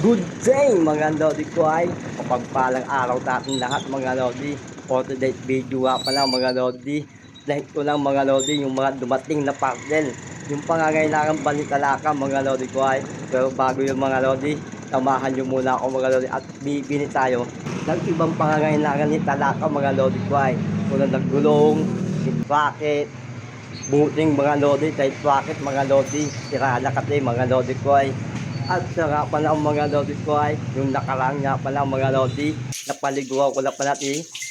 Good day mga Lodi ko ay kapagpalang araw natin lahat mga Lodi. For today's video nga pala mga Lodi. Dahil ko lang mga Lodi yung mga dumating na parcel. Yung pangangailangan balitalaka mga Lodi ko ay. Pero bago yung mga Lodi, samahan nyo muna ako mga Lodi at bibili tayo ng ibang pangangailangan ni talaka mga Lodi ko ay. Tulad ng gulong, bracket, buting mga Lodi, tight bracket mga Lodi, sirala kasi mga Lodi ko ay. At saka pala ang mga Lodi ko ay, yung nakaraan nga pala mga Lodi, napaliguan ko na pala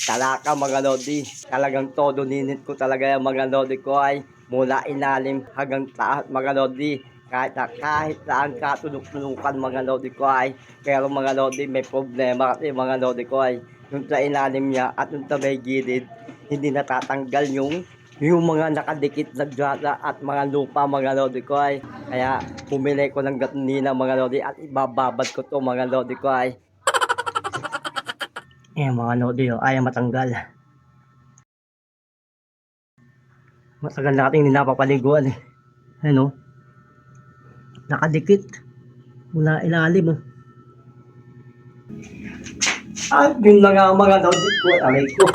talaka mga Lodi. Talagang todo ninit ko talaga yung mga Lodi ko ay, mula ilalim hanggang taas mga Lodi. Kahit saan katulog-tulukan mga Lodi ko ay, pero mga Lodi may problema kasi mga Lodi ko ay, yung sa ilalim niya at yung sa may gilid, hindi natatanggal yung mga nakadikit na diyata at mga lupa mga Lodi ko ay. Kaya bumili ko ng gasolina mga Lodi at ibababad ko to mga Lodi ko ay. Mga Lodi ayaw matanggal. Matagal natin hindi napapaliguan Ano? Nakadikit. Mula ilalim At yun na nga mga Lodi ko. Aray ko.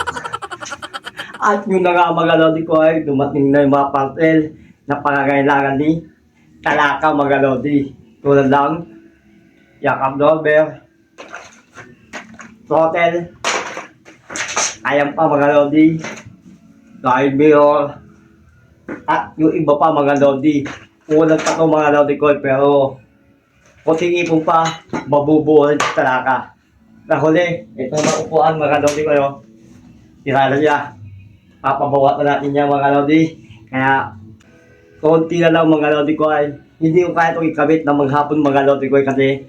At yun na nga mga Lodi ko ay dumating na yung mga parcel na pangangailangan ni talaka mga Lodi. Tulad lang, yakap door, throttle, ayan pa mga Lodi, guide mirror, at yung iba pa mga Lodi. Kulang pa ito mga Lodi ko pero kunting ipon pa, mabubuhay sa talaka. Nahuli, ito na upuan mga Lodi ko yun. Tirala niya. Papabawa na natin niya mga Lodi. Kaya, konti na lang mga Lodi ko ay hindi ko kaya itong ikabit na maghapon mga Lodi ko kasi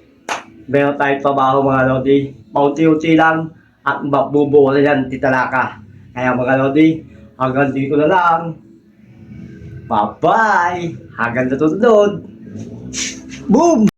meron tayong trabaho mga Lodi. Paunti-unti lang at mabubuo na yan titalaka. Kaya mga Lodi, hanggang dito na lang. Bye-bye! Hanggang sa susunod! Boom!